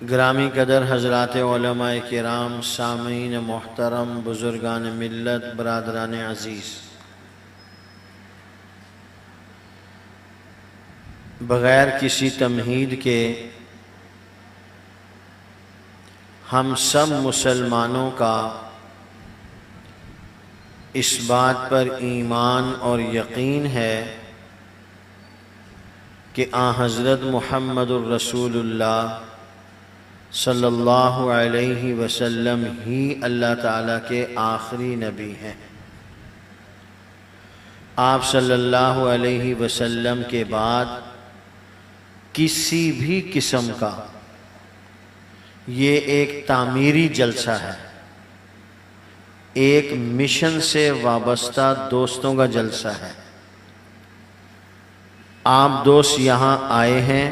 ग्रामी कदर हज़रात उलमाए किराम, सामीन मोहतरम, बुज़ुर्गान मिल्लत, बरादरान अज़ीज़, बग़ैर किसी तमहीद के हम सब मुसलमानों का इस बात पर ईमान और यकीन है कि आ हज़रत मुहम्मदुर रसूलुल्लाह सल्लल्लाहु अलैहि वसल्लम ही अल्लाह ताला के आखिरी नबी हैं। आप सल्लल्लाहु अलैहि वसल्लम के बाद किसी भी किस्म का ये एक तामीरी जलसा है, एक मिशन से वाबस्ता दोस्तों का जलसा है। आप दोस्त यहाँ आए हैं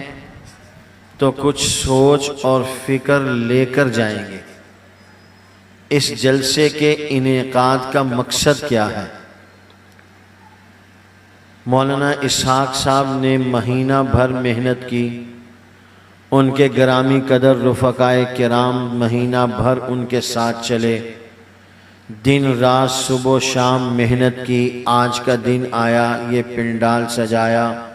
तो कुछ सोच और फिक्र लेकर जाएंगे। इस जलसे के इनेकाद का मकसद क्या है? मौलाना इसहाक साहब ने महीना भर मेहनत की, उनके ग्रामी कदर रुफ़क़ाए किराम महीना भर उनके साथ चले, दिन रात सुबह शाम मेहनत की। आज का दिन आया, ये पिंडाल सजाया।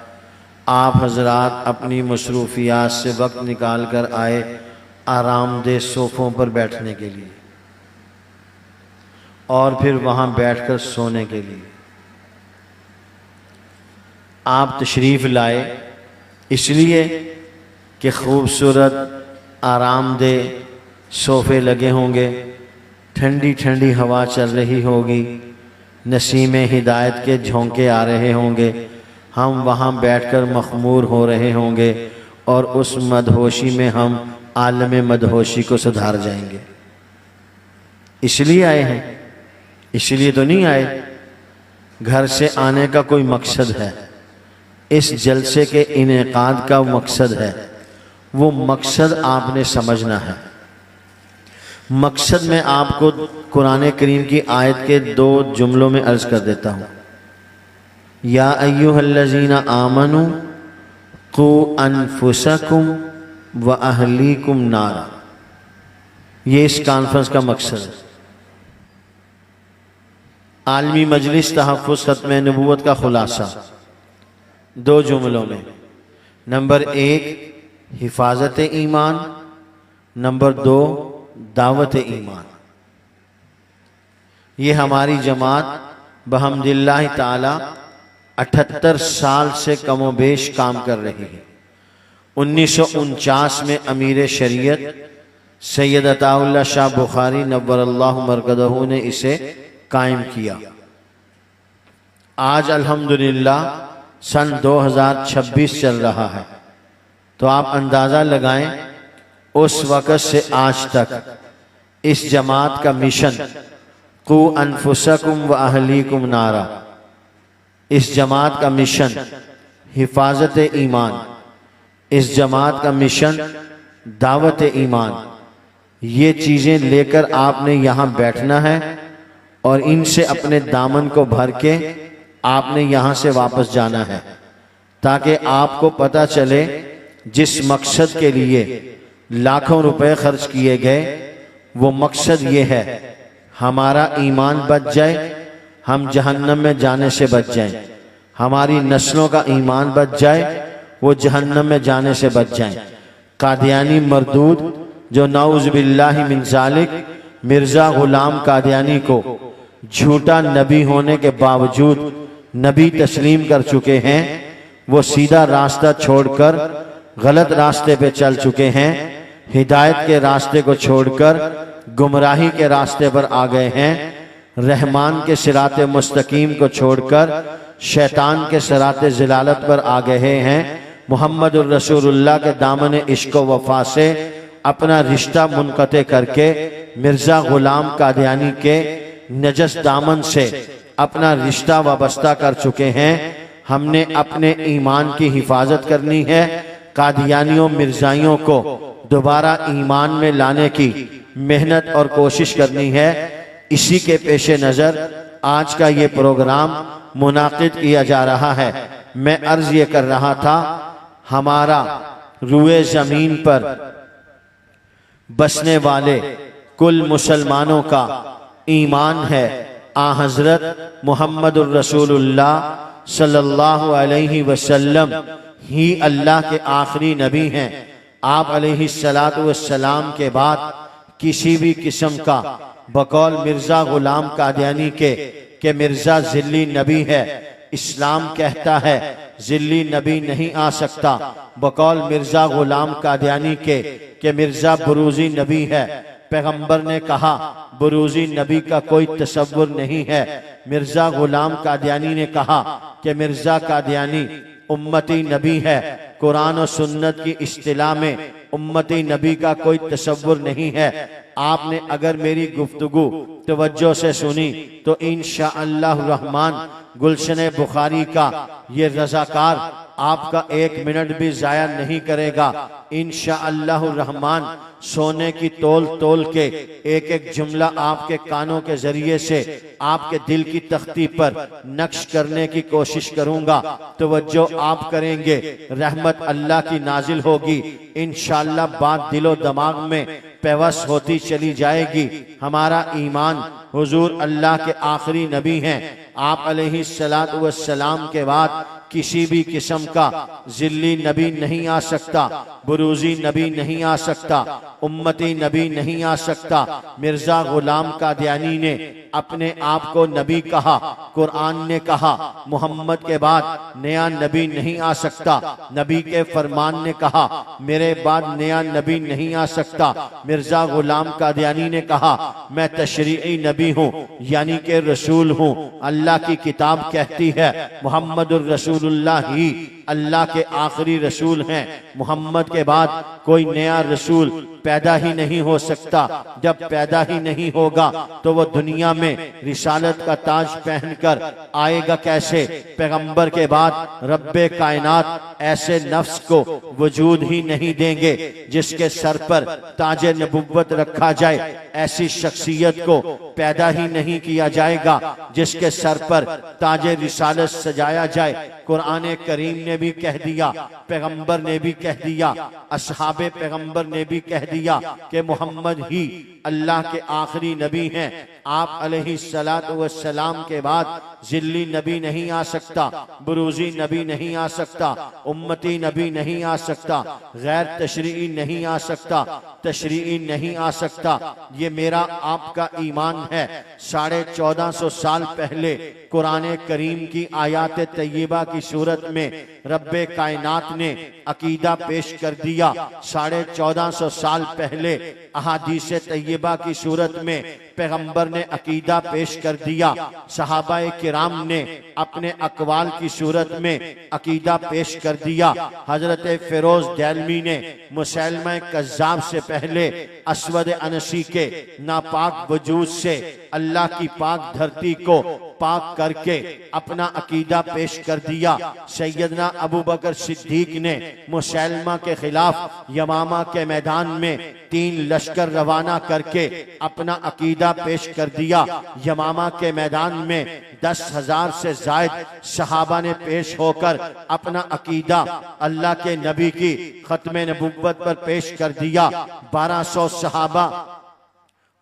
आप हजरात अपनी मसरूफियात से वक्त निकाल कर आए आरामदेह सोफ़ों पर बैठने के लिए और फिर वहाँ बैठकर सोने के लिए। आप तशरीफ़ लाए इसलिए कि खूबसूरत आरामदेह सोफ़े लगे होंगे, ठंडी ठंडी हवा चल रही होगी, नसीम हिदायत के झोंके आ रहे होंगे, हम वहाँ बैठकर मखमूर हो रहे होंगे और उस मदहोशी में हम आलम मदहोशी को सुधार जाएंगे। इसलिए आए हैं, इसलिए तो नहीं आए। घर से आने का कोई मकसद है, इस जलसे के इनेकाद का मकसद है। वो मकसद आपने समझना है। मकसद मैं आपको कुरान करीम की आयत के 2 जुमलों में अर्ज कर देता हूँ। या अय्युहल्लज़ीना आमनू कू अनफुसकुम व अहलीकुम नारा। ये इस कॉन्फ्रेंस का मकसद है। आलमी मजलिस तहफ़्फ़ुज़ ख़त्म नबूवत का खुलासा 2 जुमलों में। नंबर 1 हिफाजत ईमान, नंबर 2 दावत ईमान। ये हमारी जमात बहम्दिल्लाह ताला 78 साल से कमोबेश काम कर रही है। 1949 में अमीर शरीयत सैयद अताउल्लाह शाह बुखारी नव्वरल्लाहु मरकदहू ने इसे कायम किया। आज अल्हम्दुलिल्लाह सन 2026 चल रहा है, तो आप अंदाज़ा लगाएं उस वक़्त से आज तक इस जमात का मिशन कू अनफुसकुम व अहलीकुम नारा, इस जमात का मिशन हिफाजत ईमान, इस जमात का मिशन दावत ईमान। ये चीज़ें लेकर आपने यहाँ बैठना है और इनसे अपने दामन को भर के आपने यहाँ से वापस जाना है, ताकि आपको पता चले जिस मकसद के लिए लाखों रुपए खर्च किए गए वो मकसद ये है हमारा ईमान बच जाए, हम जहन्नम में जाने से बच जाएं। हमारी नस्लों का ईमान बच जाए, वो जहन्नम में जाने से बच जाएं। कादियानी मरदूद जो नाउज़ बिल्लाहि मिन ज़ालिक मिर्ज़ा गुलाम कादियानी को झूठा नबी होने के बावजूद नबी तस्लीम कर चुके हैं, वो सीधा रास्ता छोड़कर गलत रास्ते पे चल चुके हैं। हिदायत के रास्ते को छोड़कर गुमराही के रास्ते पर आ गए हैं। रहमान के सिराते मुस्तकीम को छोड़कर शैतान के सिराते ज़िलालत पर आ गए हैं। मुहम्मदुर रसूलुल्लाह के दामन इश्क व वफा से अपना रिश्ता मुनक़ते करके मिर्ज़ा गुलाम कादियानी के नजस दामन से अपना रिश्ता वाबस्ता कर चुके हैं। हमने अपने ईमान की हिफाजत करनी है। कादियानियों मिर्ज़ाइयों को दोबारा ईमान में लाने की मेहनत और कोशिश करनी है। इसी के पेश नज़र आज का ये प्रोग्राम मुनाकिद किया जा रहा है। मैं अर्ज ये कर रहा था, हमारा रुए ज़मीन पर बसने वाले कुल मुसलमानों का ईमान है। आ हजरत मुहम्मदुर रसूलुल्लाह सल्लल्लाहु अलैहि वसल्लम ही अल्लाह के आखिरी नबी हैं। आप अलैहिस्सलातु वस्सलाम के बाद किसी भी किस्म का बकौल मिर्जा गुलाम कादियानी के मिर्जा जिल्ली नबी है, इस्लाम कहता है जिल्ली नबी नहीं आ सकता। बकौल मिर्जा गुलाम कादियानी के मिर्जा बुरूजी नबी है। पैगंबर ने कहा बुरूजी नबी का कोई तसव्वुर नहीं है। मिर्जा गुलाम कादियानी ने कहा कि मिर्जा कादियानी उम्मती नबी है। कुरान और सुन्नत की इस्तिलाह में उम्मती नबी का कोई तसव्वुर नहीं है। आपने अगर मेरी गुफ्तगू तवज्जो से सुनी तो इंशाअल्लाह रहमान गुलशन बुखारी का ये रज़ाकार आपका एक मिनट भी जाया नहीं करेगा। इंशाअल्लाह रहमान सोने की तोल तोल के एक एक जुमला आपके कानों के जरिए से आपके दिल की तख्ती पर नक्श करने की कोशिश करूंगा। तवज्जो आप करेंगे, रहमत अल्लाह की नाजिल होगी। इंशाअल्लाह बात दिलो दिमाग में पेवस होती चली जाएगी। हमारा ईमान हुजूर अल्लाह के आखिरी नबी हैं। आप अलैहिस्सलातु वस्सलाम के बाद किसी भी किस्म का जिल्ली नबी नहीं आ सकता, बुरूजी नबी नहीं आ सकता, उम्मती नबी नहीं आ सकता। मिर्जा गुलाम कादियानी ने अपने आप को नबी कहा। कुरान ने कहा मोहम्मद के बाद नया नबी नहीं आ सकता। नबी के फरमान ने कहा मेरे बाद नया नबी नहीं आ सकता। मिर्जा गुलाम कादियानी ने कहा मैं तशरीई नबी हूँ, यानी के रसूल हूँ। अल्लाह की किताब कहती है मुहम्मदुर रसूलुल्लाह ही अल्लाह के आखिरी रसूल हैं। मोहम्मद के बाद कोई नया रसूल पैदा ही नहीं हो सकता। जब पैदा ही नहीं होगा तो वो दुनिया में रिसालत का ताज पहनकर आएगा कैसे? पैगंबर के बाद रब्बे कायनात ऐसे नफ्स को वजूद ही नहीं देंगे जिसके सर पर ताजे नबुव्वत रखा जाए। ऐसी शख्सियत को पैदा ही नहीं किया जाएगा जिसके सर पर ताजे रिसालत सजाया जाए। कुरान करीम ने भी कह दिया, पैगंबर ने भी कह दिया, असहाबे पैगंबर ने भी कह दिया कि मोहम्मद ही अल्लाह के आखिरी नबी हैं। आप अलैहिस्सलातु वस्सलाम के बाद जिल्ली नबी नहीं आ सकता, बुरूजी नबी नहीं आ सकता, उम्मती नबी नहीं आ सकता, गैर तशरीई नहीं आ सकता, तशरीई नहीं आ सकता। ये मेरा आपका ईमान है। 1450 साल पहले कुरान करीम की आयात तय्यबा की सूरत में रब्बे कायनात ने अकीदा पेश कर दिया। 1450 साल पहले अहादीस तय्यबा की सूरत में पैगंबर ने अकीदा पेश कर दिया। सहाबाए किराम ने अपने अकवाल की सूरत में अकीदा पेश कर दिया। हजरत फिरोज दैलमी ने मुसैलमा कज़्ज़ाब से पहले अस्वद अनसी के नापाक वजूद से अल्लाह की पाक धरती को पाक करके अपना अकीदा पेश कर दिया। सैयदना अबू बकर सिद्दीक ने मुसैलमा के खिलाफ यमामा के मैदान में 3 लश्कर रवाना करके अपना अकीदा पेश कर दिया। यमामा के मैदान में 10,000 से जायद सहाबा ने पेश होकर अपना अकीदा अल्लाह के नबी की खत्मे नबुव्वत पर पेश कर दिया। 1200 सहाबा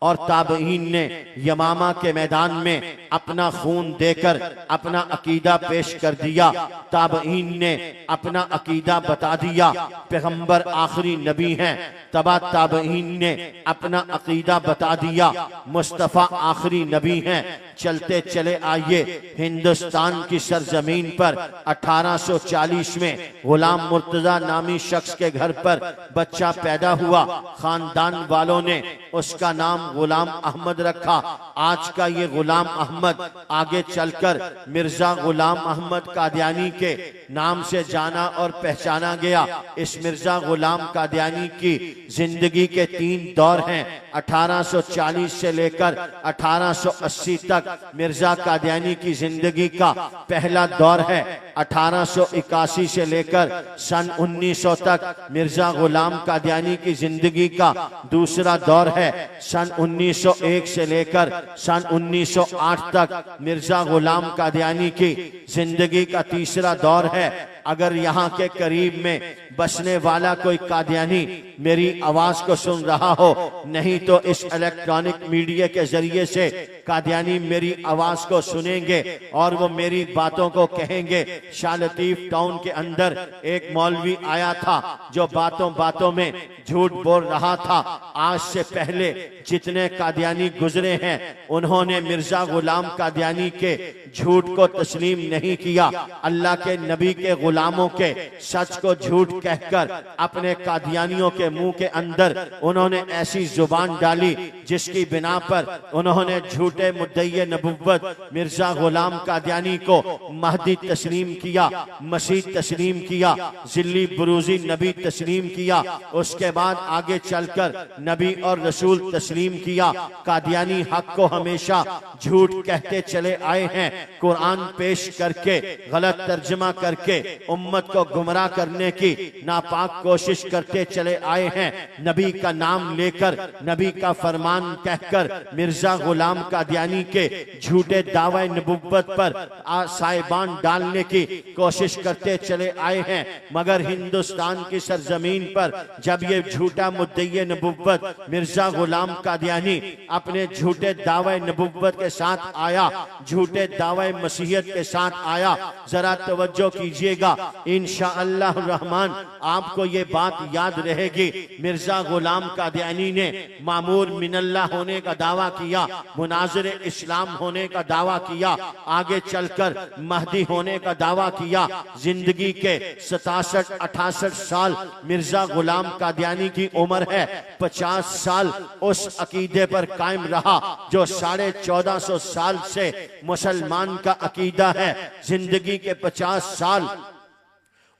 और ताबईन ने यमामा के मैदान में अपना खून देकर अपना अकीदा पेश कर दिया। ताबईन ने अपना अकीदा बता दिया, पैगंबर आखिरी नबी हैं। तबा ताबईन ने अपना अकीदा बता दिया, मुस्तफ़ा आखिरी नबी हैं। चलते चले आइए हिंदुस्तान की सरजमीन पर 1840 में गुलाम मुर्तजा नामी शख्स के घर पर बच्चा पैदा हुआ। खानदान वालों ने उसका नाम गुलाम अहमद रखा। आज का ये गुलाम अहमद आगे चलकर मिर्जा गुलाम अहमद कादियानी के नाम से जाना और पहचाना गया। इस मिर्जा गुलाम कादियानी की जिंदगी के 3 दौर हैं। 1840 से लेकर 1880 तक मिर्जा कादियानी की जिंदगी का पहला दौर है। 1881 से लेकर सन 1900 तक मिर्जा गुलाम कादियानी की जिंदगी का दूसरा दौर है। सन 1901 से लेकर सन 1908 तक मिर्जा गुलाम कादियानी की जिंदगी का तीसरा दौर है। अगर यहाँ के करीब में बसने वाला कोई कादियानी मेरी आवाज को सुन रहा हो, नहीं तो इस इलेक्ट्रॉनिक मीडिया के जरिए से कादियानी मेरी आवाज को सुनेंगे और वो मेरी बातों को कहेंगे। शाह लतीफ टाउन के अंदर एक मौलवी आया था जो बातों बातों में झूठ बोल रहा था। आज से पहले जितने कादियानी गुजरे हैं उन्होंने मिर्जा गुलाम कादियानी के झूठ को तस्लीम नहीं किया। अल्लाह के नबी के गुलामों के सच को झूठ कहकर अपने कादियानियों के मुंह के अंदर उन्होंने ऐसी जुबान डाली जिसकी बिना पर उन्होंने झूठे मुद्दई नबुव्वत मिर्जा गुलाम कादियानी को महदी तस्लीम किया, मसीह तस्लीम किया, जिल्ली बुरूजी नबी तस्लीम किया। उसके बाद आगे चलकर नबी और रसूल तस्लीम किया। कादियानी हक को हमेशा झूठ कहते चले आए हैं। कुरान पेश करके गलत तर्जमा करके उम्मत को गुमराह करने की नापाक कोशिश करते चले आए हैं। नबी का नाम लेकर, नबी का फरमान कहकर मिर्जा गुलाम कादियानी के झूठे दावे नबुव्वत पर साइबान डालने की कोशिश करते चले आए हैं। मगर हिंदुस्तान की सरजमीन पर जब ये झूठा मुद्दई नबुव्वत मिर्जा गुलाम कादियानी अपने झूठे दावे नबुव्वत के साथ आया, झूठे दावे मसीहत के साथ आया, जरा तवज्जो कीजिएगा, इंशाअल्लाह रहमान आपको ये बात याद रहेगी। मिर्जा गुलाम कादियानी ने मामूर मिनल्लाह होने का दावा किया, मुनाजिर इस्लाम होने का दावा किया, आगे चलकर महदी होने का दावा किया। जिंदगी के 67-68 साल मिर्जा गुलाम कादियानी की उम्र है। 50 साल उस अकीदे पर कायम रहा जो 1450 साल से मुसलमान का अकीदा है। जिंदगी के 50 साल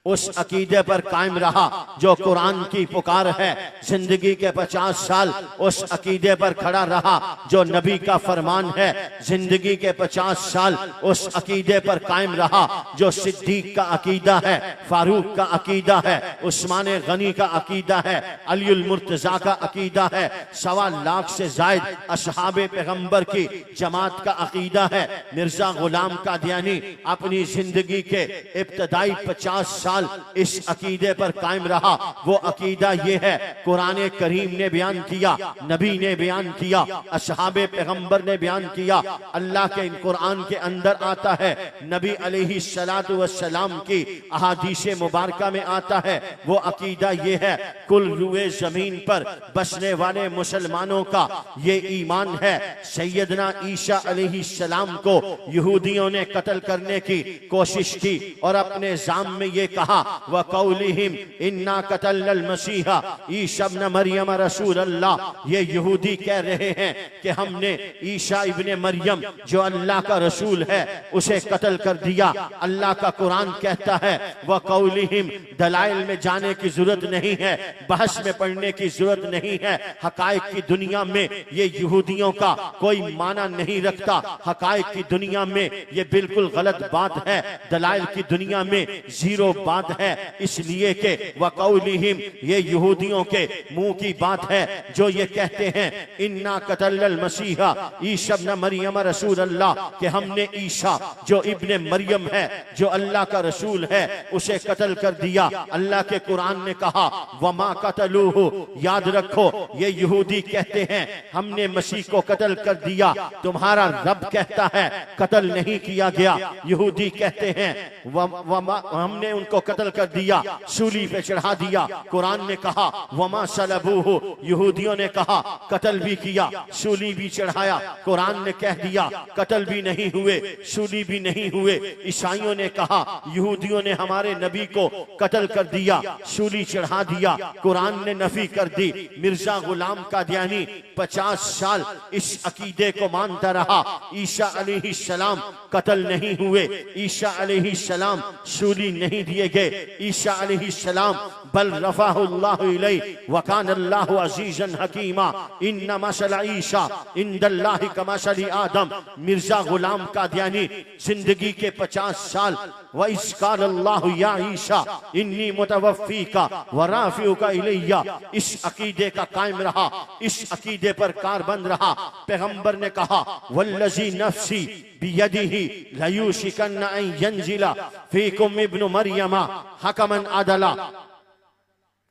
उस अकीदे पर कायम रहा जो कुरान की पुकार है। जिंदगी के 50 साल उस अकीदे पर खड़ा रहा जो नबी का फरमान है। जिंदगी के 50 साल उस अकीदे पर कायम रहा जो सिद्दीक का अकीदा है, फारूक का अकीदा है, उस्मान गनी का अकीदा है, अलीउल मुर्तजा का अकीदा है, 1.25 लाख से जायद असहाबे पैगंबर की जमात का अकीदा है। मिर्जा गुलाम कादियानी अपनी जिंदगी के इब्तदाई 50 साल इस अकीदे पर कायम रहा। वो अकीदा ये है, कुरान करीम ने बयान किया, नबी ने बयान किया, असहाबे पैगंबर ने बयान किया। अल्लाह के कुरान के अंदर आता है, नबी अलैहिस्सलातु वस्सलाम की अहादीसे मुबारका में आता है। वो अकीदा ये है, कुल रुए जमीन पर बसने वाले मुसलमानों का ये ईमान है। सैयदना ईसा अलैहिस्सलाम को यहूदियों ने कत्ल करने की कोशिश की और अपने जाम में ये कहा, व कौलिहिम इन्ना कतलल मसीहा ईसा इब्न मरियम रसूल अल्लाह। ये यहूदी कह रहे हैं कि हमने ईसा इब्ने मरियम जो अल्लाह का रसूल है उसे कत्ल कर दिया। अल्लाह का कुरान कहता है, व कौलिहिम, दलाइल में जाने की जरूरत नहीं है, बहस में पढ़ने की जरूरत नहीं है। हकायक की दुनिया में ये यहूदियों का कोई माना नहीं रखता। हकायक की दुनिया में ये बिल्कुल गलत बात है, दलाइल की दुनिया में जीरो बात है। इसलिए के वकौलिहिम, ये यहूदियों के मुंह की बात है जो ये कहते हैं इन्ना कतलल मसीहा ईसा इब्न मरियम रसूल अल्लाह, कि हमने ईसा जो इब्ने मरियम है, जो अल्लाह का रसूल है, उसे कत्ल कर दिया। अल्लाह के कुरान ने कहा वमा कतलूहु, याद रखो ये यहूदी कहते हैं हमने मसीह को कत्ल कर दिया। तुम्हारा रब कहता है कत्ल नहीं किया गया। यहूदी कहते हैं हमने उनको कत्ल कर दिया, सूली पे चढ़ा दिया। कुरान ने कहा वमा सलबूहु, यहूदियों ने कहा कत्ल भी किया, सूली भी चढ़ाया। कुरान ने कह दिया कत्ल भी नहीं हुए, सूली भी नहीं हुए। ईसाइयों ने कहा यहूदियों ने हमारे नबी को कत्ल कर दिया, सूली चढ़ा दिया। कुरान ने नफी कर दी। मिर्जा गुलाम कादियानी 50 साल इस अकीदे को मानता रहा। ईसा अलैहिस्सलाम कत्ल नहीं हुए, ईसा अलैहिस्सलाम सूली नहीं दिए गए, ईसा अलैहिस्सलाम बल रफ़अहुल्लाहु इलैहि व कान अल्लाहु अज़ीज़न हकीमा इन्ना मसल ईसा इंदल्लाहि कमसली आदम। मिर्जा गुलाम कादियानी जिंदगी के 50 साल व इसकाल अल्लाहु या ईसा इन्नी मुतवफ़्फ़ीका व राफ़िउका इलैया, इस अकीदे का कायम रहा, इस अकीदे पर कारबंद रहा। पैगंबर ने कहा वल्लज़ी नफ्सी बियदिही लयूशिकन्ना अन यंजिला फीकुम इब्नु मरियमा हकमन अदला।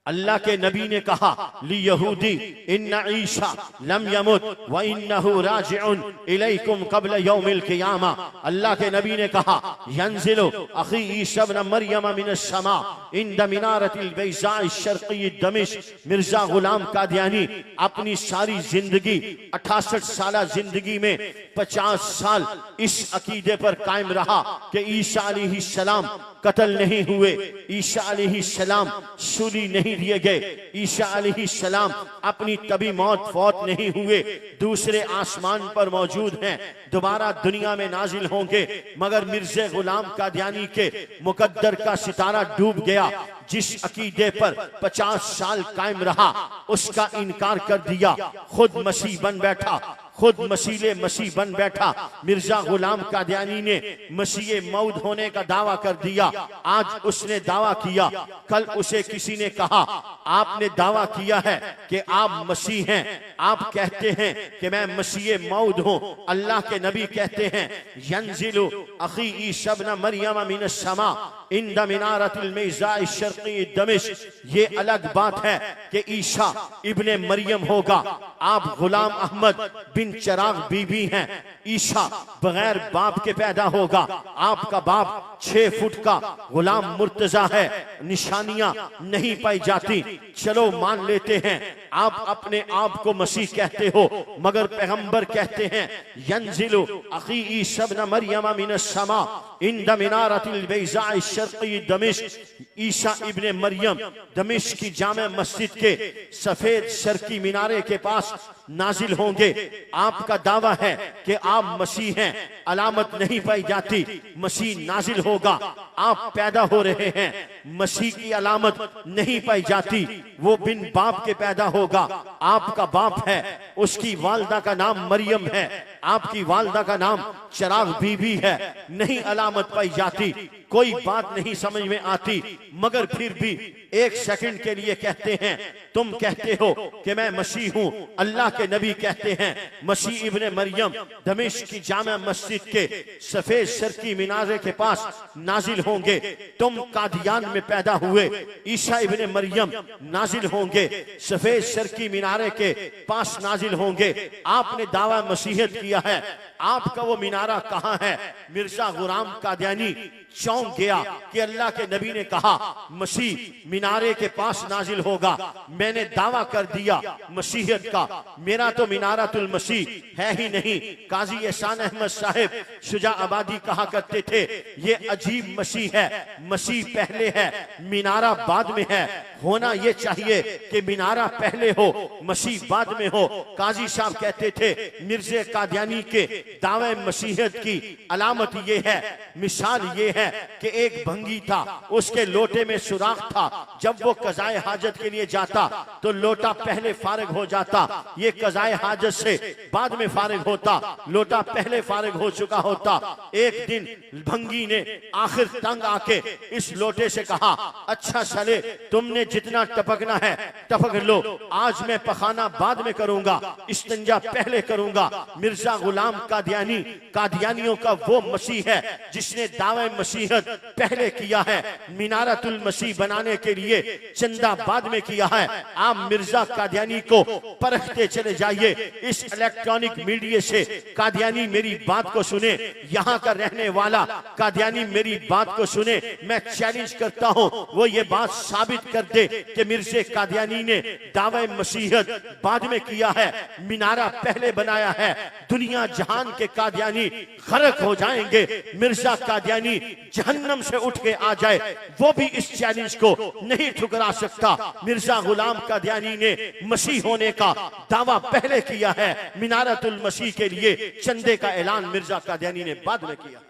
अल्लाह के नबी ने कहा ली यहूदी इन्ना ईसा लम यमुत व इन्नहु राजिउन इलैकुम क़ब्ल यौमिल क़ियामा। अल्लाह के नबी ने कहा यंजिलु अखी ईसा इब्न मरियम मिनस समा इंद मिनारतिल बैज़ाइ शर्क़ी दमिश्क। मिर्जा गुलाम कादियानी अपनी सारी जिंदगी 68 साल जिंदगी में 50 साल इस अकीदे पर कायम रहा कि ईसा अलैहिस्सलाम कत्ल नहीं हुए, ईसा अलैहिस्सलाम सूली नहीं दिए गए, ईसा अलैहिस्सलाम अपनी कभी मौत फौत नहीं हुए, दूसरे आसमान पर मौजूद हैं, दोबारा दुनिया में नाजिल होंगे। मगर मिर्ज़ा गुलाम कादियानी के मुकद्दर का सितारा डूब गया। जिस अकीदे पर 50 साल कायम रहा उसका इनकार कर दिया, खुद मसीह बन बैठा, खुद मसीले मसीह बन बैठा। मिर्जा गुलाम कादियानी ने मसीह मौद होने का दावा कर दिया। आज उसने दावा किया, कल उसे किसी ने कहा आपने दावा किया है कि आप मसीह हैं, आप कहते हैं कि मैं मसीह मौद हूं। अल्लाह के नबी कहते हैं यंजिलु अखी ईसा इब्न मरियम मिनस समा इंद मिनारतिल बैज़ाइ शर्क़ी दमिश्क। ये अलग बात है कि ईसा इब्ने मरियम होगा, आप गुलाम अहमद बिन चराग बीबी हैं। ईसा बगैर बाप के पैदा होगा, आपका बाप 6 फुट का गुलाम मुर्तजा है, निशानियां नहीं पाई जाती। चलो मान लेते हैं आप अपने आप को मसीह कहते हो, मगर पैगंबर कहते हैं यंजिलु अखी ईसा इब्न मरियम मिनस समा इंद मिनारतिल बैज़ाइ शर्क़ी दमिश्क। ईसा इब्ने मरियम दमिश्क की जामे मस्जिद के सफेद शर्की मीनारे के पास नाजिल होंगे। आपका दावा है कि आप मसीह हैं, अलामत नहीं पाई जाती, मसीह नाजिल होगा, आप पैदा हो रहे हैं, मसीह की अलामत नहीं पाई जाती, वो बिन बाप के पैदा होगा। आपका बाप है, उसकी वालदा का नाम मरियम है, आपकी वालदा का नाम चराग बीबी है, नहीं अलामत पाई जाती, कोई बात नहीं समझ में आती। मगर फिर भी 1 सेकंड के लिए कहते हैं तुम कहते हो कि मैं मसीह हूं। अल्लाह के नबी कहते हैं मसीह इब्ने मरियम दमिश्क की जामा मस्जिद के सफेद शर्की मीनारे के पास नाजिल होंगे। तुम कादियान में पैदा हुए, ईसा इब्ने मरियम नाजिल होंगे, सफेद शर्की मीनारे के पास नाजिल होंगे। आपने दावा मसीहत किया है, आपका वो मीनारा कहां है? मिर्जा गुलाम कादियानी चौंक गया कि अल्लाह के नबी ने कहा मसीह मीनारे के पास नाजिल होगा। मैंने दावा कर दिया मसीहत का, मेरा तो मीनारतुल मसीह है ही नहीं। काजी एहसान अहमद साहब शुजा आबादी कहा करते थे ये अजीब मसीह है, मसीह पहले है मीनारा बाद में है। होना ये चाहिए कि मीनारा पहले हो मसीह बाद में हो। काजी साहब कहते थे मिर्जे कादियानी के दावे मसीहत की अलामत ये है, मिसाल ये है कि एक भंगी था, उसके लोटे में सुराख था, जब वो कज़ाए हाजत के लिए जाता तो लोटा पहले फारिग हो जाता, ये कज़ाए हाजत से बाद में फारिग होता, लोटा पहले फारिग हो चुका होता। एक दिन भंगी ने आखिर तंग आके इस लोटे से कहा अच्छा चले तुमने जितना टपकना है टपक लो, आज मैं पखाना बाद में करूंगा, इस्तिंजा पहले करूंगा। मिर्जा गुलाम कादियानी कादियानियों का वो मसीह है जिसने दावे मसीहत पहले किया है, मीनारतुल मसीह बनाने के लिए चंदा बाद में किया है। आप मिर्जा कादियानी को परखते चले जाइए, इस इलेक्ट्रॉनिक मीडिया से कादियानी मेरी बात को सुने, यहाँ का रहने वाला कादियानी मेरी बात को सुने। मैं चैलेंज करता हूँ वो ये बात साबित कर दे कि मिर्जे कादियानी ने दावे मसीहत बाद में किया है, मीनारा पहले बनाया है। दुनिया जहान के कादियानी गरक हो जाएंगे, मिर्जा कादियानी जहन्नम से उठ के आ जाए वो भी इस चैलेंज को नहीं ठुकरा सकता। मिर्जा गुलाम कादियानी ने मसीह होने का दावा पहले किया है, मीनारतुल मसीह के लिए चंदे का ऐलान मिर्जा कादियानी ने बाद में किया।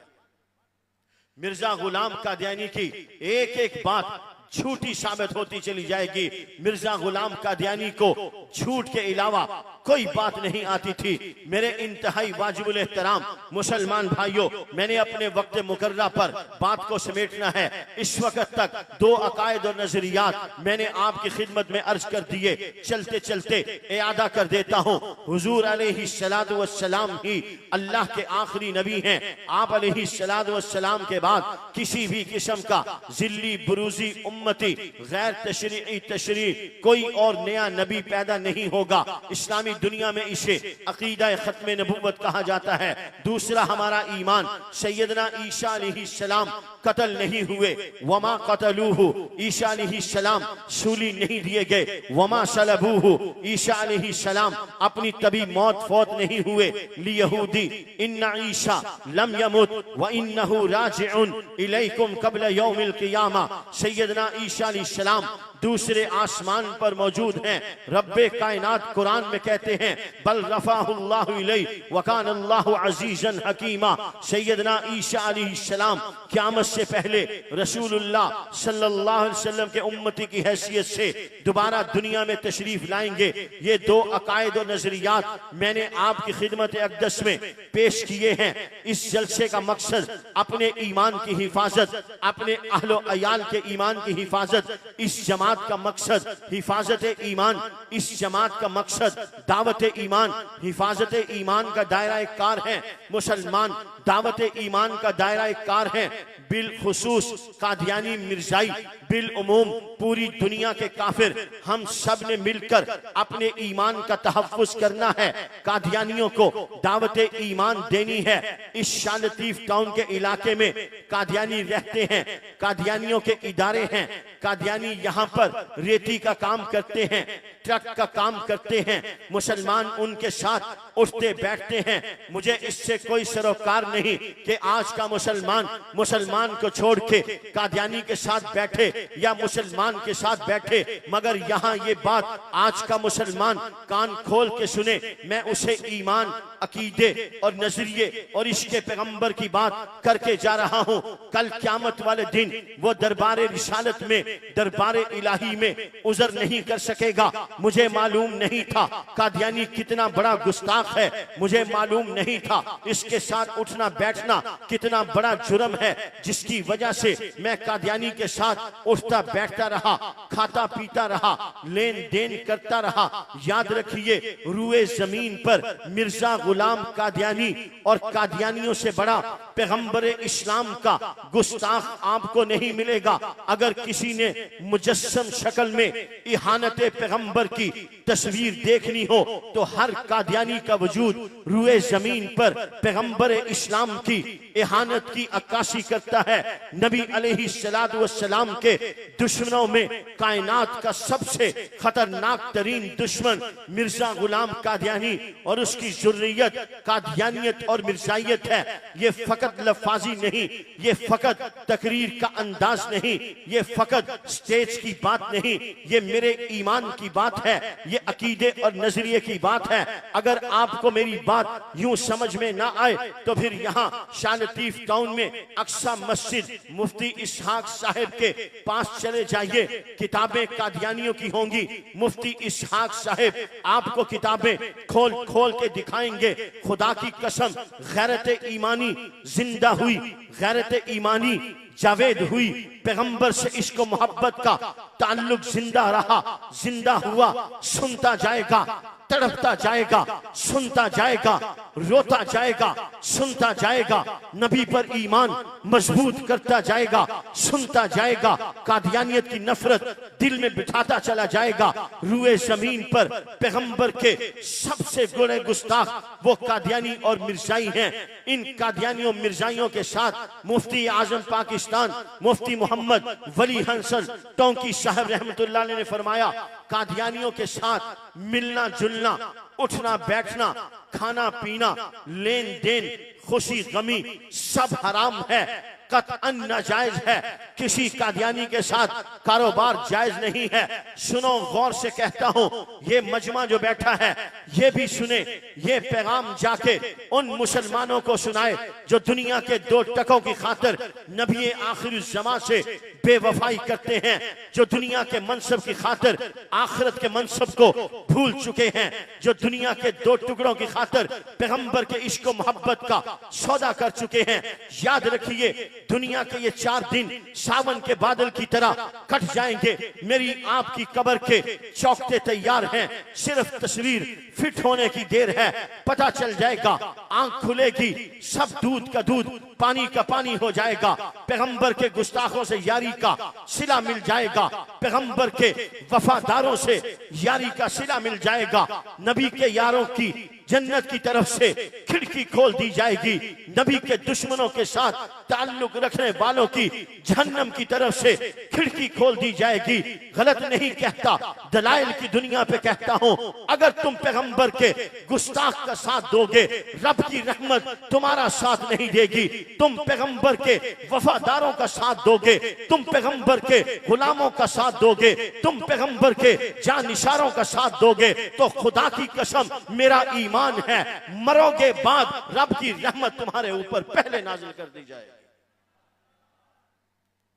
मिर्जा गुलाम कादियानी की एक एक बात झूठी साबित होती चली जाएगी। मिर्जा गुलाम कादियानी को झूठ के अलावा कोई बात नहीं आती थी। मेरे इंतहाई वाजिबुल एहतराम मुसलमान भाइयों, मैंने अपने वक्त मुकर्रा पर बात को समेटना है। इस वक्त तक 2 अकायद और नजरियात मैंने आपकी खिदमत में अर्ज कर दिए। चलते चलते इयादा कर देता हूँ। हुजूर अलैहिस्सलातु वस्सलाम ही अल्लाह के आखिरी नबी हैं। आप अलैहिस्सलातु वस्सलाम के बाद किसी भी किस्म का जिल्ली बुरूजी उम्मती गैर तशरीई तशरी कोई और नया नबी पैदा नहीं होगा। इस्लामी दुनिया में इसे अकीदा खत्म नबुव्वत कहा जाता है। दूसरा हमारा ईमान, सैयदना ईसा अलैहिस्सलाम कत्ल नहीं हुए, वमा कतलूहु, ईसा अलैहिस्सलाम सूली नहीं दिए गए, वमा सलबूहु, ईसा अलैहिस्सलाम अपनी तभी मौत फौत नहीं हुए। लियहूदी इन्ना ईसा लम यमुत व इन्नहु राजिउन इलैकुम कब्ल यौमिल क़ियामा। सैयदना ईसा अलैहिस्सलाम दूसरे आसमान पर मौजूद हैं। रब्बे कायनात कुरान में कहते हैं बल रफ़ाहुल्लाहु इलैहि व कान अल्लाहु अज़ीज़न हकीमा। सैयदना ईसा अलैहिस्सलाम क़यामत से पहले रसूलुल्लाह सल्लल्लाहु अलैहि वसल्लम के उम्मती की हैसियत से दोबारा दुनिया में तशरीफ लाएंगे। ये 2 अकायद और नजरियात मैंने आपकी खिदमत अक़दस में पेश किए हैं। इस जलसे का मकसद अपने ईमान की हिफाजत, अपने अहलो अयाल के ईमान की हिफाजत। इस जमात का मकसद हिफाजत ईमान, इस जमात का मकसद दावत ईमान। हिफाजत ईमान का दायरा कार है मुसलमान, दावत ईमान का दायरा कार है बिलखुसूस कादियानी मिर्जाई, बिल उमूम पूरी दुनिया के काफिर। हम सब ने मिलकर अपने ईमान का तहफ़्फ़ुज़ करना है। कादियानियों को दावत ईमान देनी है। इस शाह लतीफ टाउन के इलाके में कादियानी रहते हैं, कादियानियों के इदारे हैं। कादियानी यहाँ पर रेती का काम करते हैं, ट्रक का काम करते हैं। मुसलमान उनके साथ उठते बैठते हैं। मुझे इससे कोई सरोकार नहीं कि आज का मुसलमान को छोड़ के कादियानी के साथ बैठे या मुसलमान के साथ बैठे, मगर यहाँ ये बात आज का मुसलमान कान खोल के सुने। मैं उसे ईमान, अकीदे और नजरिए और इसके पैगंबर की बात करके जा रहा हूँ। कल क़यामत वाले दिन वो दरबारे रिसालत में, दरबारे इलाही में उज़र नहीं कर सकेगा। मुझे मालूम नहीं था कादियानी कितना बड़ा गुस्ताख है, मुझे मालूम नहीं था इसके साथ उठना बैठना कितना बड़ा जुर्म है, जिसकी वजह से मैं कादियानी के साथ उठता बैठता रहा, खाता पीता रहा, लेन देन करता रहा। याद रखिए, रूए जमीन पर मिर्जा गुलाम कादियानी और कादियानियों से बड़ा पैगंबर इस्लाम का गुस्ताख आपको नहीं मिलेगा। अगर किसी ने मुजस्सम शक्ल में इहानत पैगंबर की तस्वीर देखनी हो तो हर कादियानी का वजूद रूए जमीन पर पैगंबर इस्लाम की इहानत की अक्कासी करता है। नबी अलैहिस्सलातु वस्सलाम के दुश्मनों में कायनात का सबसे खतरनाक तरीन दुश्मन मिर्जा गुलाम कादियानी और उसकी जुर्रियत कादियानियत और मिर्जाइयत है। ये फकत लफाजी नहीं, ये फकत तकरीर का अंदाज नहीं, ये फकत स्टेज की बात नहीं, ये मेरे ईमान की बात है, ये अकीदे और नजरिए की बात है। अगर आपको मेरी बात यूं समझ में ना आए तो फिर यहाँ शाह लतीफ टाउन में अक्सा मस्जिद मुफ्ती इसहाक साहब के पास चले जाइए। किताबें कादियानियों की होंगी। मुफ्ती इसहाक साहब आपको किताबें खोल खोल के दिखाएंगे। खुदा की कसम, गैरत ईमानी जिंदा हुई, गैरत ईमानी जावेद हुई। पैगंबर से इश्क मोहब्बत का ताल्लुक जिंदा रहा, जिंदा हुआ, सुनता जाएगा, तड़पता जाएगा, सुनता जाएगा, रोता जाएगा, सुनता जाएगा। नबी पर ईमान मजबूत करता जाएगा, सुनता जाएगा। कादियानियत की नफरत दिल में बिठाता चला जाएगा। रूए जमीन पर पैगंबर के सबसे बड़े गुस्ताख वो कादियानी और मिर्जाई हैं। इन कादियानियों मिर्जाइयों के साथ मुफ्ती आजम पाकिस्तान मुफ्ती मोहम्मद वली हंसन टोंकी साहब रहमतुल्लाह अलैह ने फरमाया, कादियानियों के साथ मिलना जुलना, उठना बैठना, खाना पीना, लेन देन, खुशी गमी सब हराम है, कतअन नाजायज है। किसी कादियानी के साथ कारोबार जायज नहीं है। सुनो, गौर से कहता हूँ, ये मजमा जो बैठा है ये भी सुने, ये पैगाम जाके उन मुसलमानों को सुनाए जो दुनिया के 2 टकों की खातिर नबी आखिरी ज़मां से बेवफाई करते हैं, जो दुनिया के मनसब की खातिर आखिरत के मनसब को भूल चुके हैं, जो दुनिया के 2 टुकड़ों की खातिर पैगंबर के इश्क और मोहब्बत का सौदा कर चुके हैं। याद रखिए, दुनिया के ये 4 दिन सावन के बादल की तरह कट जाएंगे। मेरी आपकी कब्र के चौकते तैयार हैं, सिर्फ तस्वीर फिट होने की देर है। पता चल जाएगा, आंख खुलेगी, सब दूध का दूध पानी का पानी हो जाएगा। पैगंबर के गुस्ताखों से यारी का सिला मिल जाएगा, पैगंबर के वफादारों से यारी का सिला मिल जाएगा। नबी के यारों की जन्नत की तरफ से खिड़की खोल दी जाएगी, नबी के दुश्मनों के साथ ताल्लुक रखने वालों की जहन्नम की तरफ से खिड़की खोल दी जाएगी। गलत नहीं कहता, दलाइल की दुनिया पे कहता हूं, अगर तुम पैगंबर के गुस्ताख का साथ दोगे, रब की रहमत तुम्हारा साथ नहीं देगी। तुम पैगंबर के वफादारों का साथ दोगे, तुम पैगंबर के गुलामों का साथ दोगे, तुम पैगंबर के जानिसारों का साथ दोगे, तो खुदा की कसम मेरा ईमान है, मरोगे बाद रब की रहमत तुम्हारे ऊपर पहले नाजिल कर दी जाए।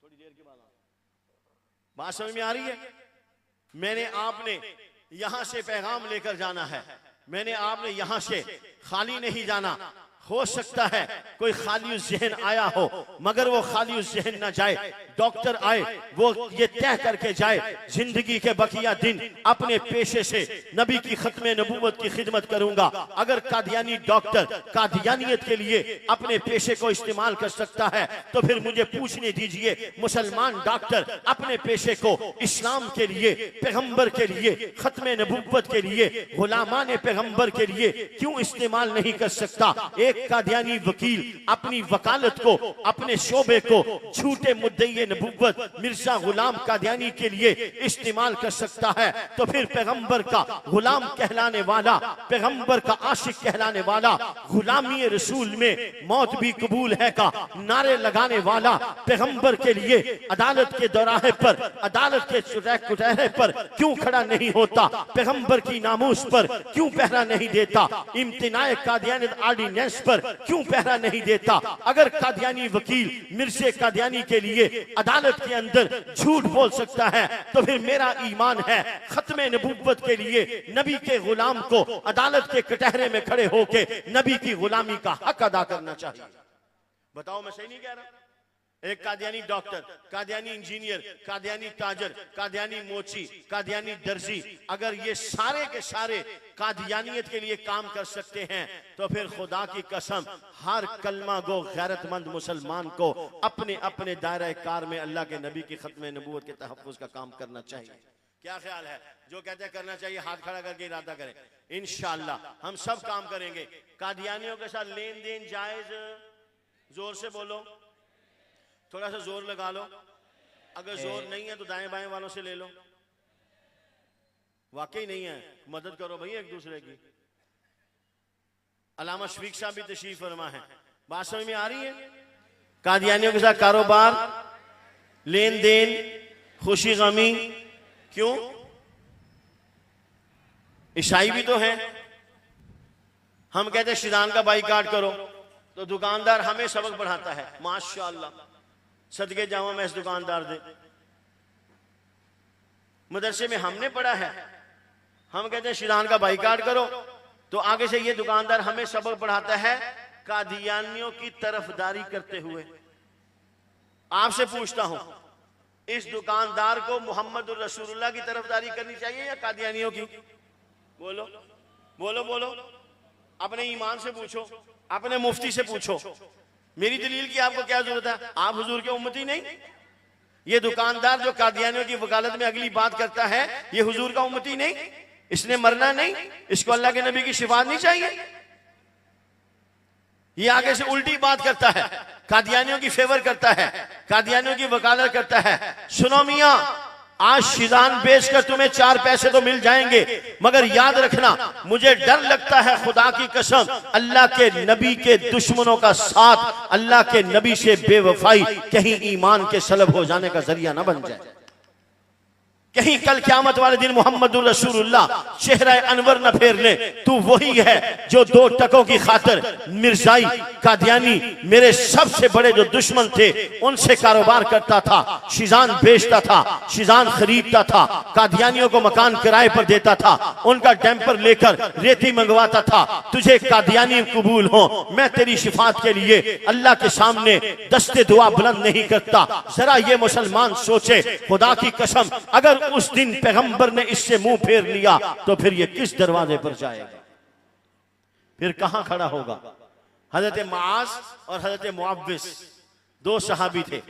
थोड़ी देर के बाद बात समझ में आ रही है? मैंने आपने यहां से पैगाम लेकर जाना है, मैंने आपने यहां से खाली नहीं जाना। हो सकता है कोई खाली ज़हन आया हो, मगर वो खाली ज़हन ना जाए। डॉक्टर आए, वो ये तय करके जाए, जिंदगी के बकिया दिन अपने पेशे से नबी की खत्मे नबूवत की खिदमत करूंगा। अगर कादियानी डॉक्टर कादियानियत के लिए अपने पेशे को इस्तेमाल कर सकता है, तो फिर मुझे पूछने दीजिए, मुसलमान डॉक्टर अपने पेशे को इस्लाम के लिए, पैगंबर के लिए, खत्मे नबूवत के लिए, गुलामान पैगंबर के लिए क्यों इस्तेमाल नहीं कर सकता? एक कादियानी वकील अपनी वकालत को, अपने शोबे को झूठे मुद्दई नबूवत मिर्जा गुलाम कादियानी के लिए इस्तेमाल कर सकता है, तो फिर पैगंबर का गुलाम कहलाने वाला, पैगंबर का आशिक कहलाने वाला, गुलामी रसूल में मौत भी कबूल है का नारे लगाने वाला, पैगंबर के लिए अदालत के दौराहे पर, अदालत के कुटहरे पर क्यों खड़ा नहीं होता? पैगंबर की नामूस पर क्यों पहरा नहीं देता? इम्तिनाए कादियानियत ऑर्डिनेंस पर क्यों पहरा नहीं देता? अगर कादियानी वकील मिर्जे कादियानी के लिए अदालत के अंदर झूठ बोल सकता है, तो फिर मेरा ईमान है, खत्मे नबूवत के लिए नबी के गुलाम को अदालत के कटहरे में खड़े होके नबी की गुलामी का हक अदा करना चाहिए। बताओ, मैं सही नहीं कह रहा? एक कादियानी डॉक्टर, कादियानी इंजीनियर, कादियानी ताजर, कादियानी मोची, कादियानी दर्जी, अगर ये सारे के सारे कादियानियत के लिए काम कर सकते हैं, तो फिर खुदा की कसम हर कलमा गो गैरतमंद मुसलमान को अपने अपने दायरा कार में अल्लाह के नबी की खत्मे नबूवत के तहफ़्फ़ुज़ का काम करना चाहिए। क्या ख्याल है? जो कहते हैं करना चाहिए, हाथ खड़ा करके इरादा करें। इंशाअल्लाह हम सब काम करेंगे। कादियानियों के साथ लेन देन जायज? जोर से बोलो, थोड़ा सा जोर लगा लो। अगर जोर नहीं है तो दाएं बाएं वालों से ले लो। वाकई नहीं है, मदद करो भाई एक दूसरे की। अल्लामा शफीक साहब भी तशरीफ फरमा है। बात समझ में आ रही है? कादियानियों के साथ कारोबार, लेन देन, खुशी गमी, क्यों? ईसाई भी तो हैं। हम कहते हैं शिदान का बाइकाट करो, तो दुकानदार हमें सबक पढ़ाता है। माशाअल्लाह, सदके जावा मैं इस दुकानदार दे। मदरसे में हमने पढ़ा है, हम कहते हैं शिदान का बाइकाट करो, तो आगे से ये दुकानदार हमें सबक पढ़ाता है कादियानियों की तरफदारी करते हुए। आपसे पूछता हूं, इस दुकानदार को मोहम्मद रसूलुल्लाह की तरफदारी करनी चाहिए या कादियानियों की? बोलो बोलो बोलो, अपने ईमान से पूछो, अपने मुफ्ती से पूछो। मेरी दलील की आपको क्या जरूरत है? आप हुजूर के उम्मती नहीं? ये दुकानदार जो कादियानियों की वकालत में अगली बात करता है, ये हुजूर का उम्मती नहीं? इसने मरना नहीं? इसको अल्लाह के नबी की शिफात नहीं चाहिए? ये आगे से उल्टी बात करता है, कादियानियों की फेवर करता है, कादियानियों की वकालत करता है। सुनो मियां, आज शिदान बेचकर तुम्हें 4 पैसे तो मिल जाएंगे, मगर याद रखना, मुझे डर लगता है खुदा की कसम, अल्लाह के नबी के दुश्मनों का साथ, अल्लाह के नबी से बेवफाई कहीं ईमान के सलब हो जाने का जरिया ना बन जाए। कहीं कल क़यामत वाले दिन मोहम्मदुर रसूलुल्लाह चेहरा अनवर न फेर ले। तू वही है जो 2 टकों की खातिर मिर्जाई कादियानी मेरे सबसे बड़े जो दुश्मन थे उनसे कारोबार करता था, शिजान बेचता था, शिजान खरीदता था, कादियानियों को मकान किराए पर देता था, उनका डैम्पर लेकर रेती मंगवाता था। तुझे कादियानी कबूल हो, मैं तेरी शिफात के लिए अल्लाह के सामने दस्ते दुआ बुलंद नहीं करता। जरा ये मुसलमान सोचे, खुदा की कसम अगर उस दिन पैगंबर ने इससे मुंह फेर लिया तो फिर ये किस दरवाजे पर जाएगा, फिर कहां खड़ा होगा। हजरत मुआज और हजरत मुअव्विस 2 सहाबी थे।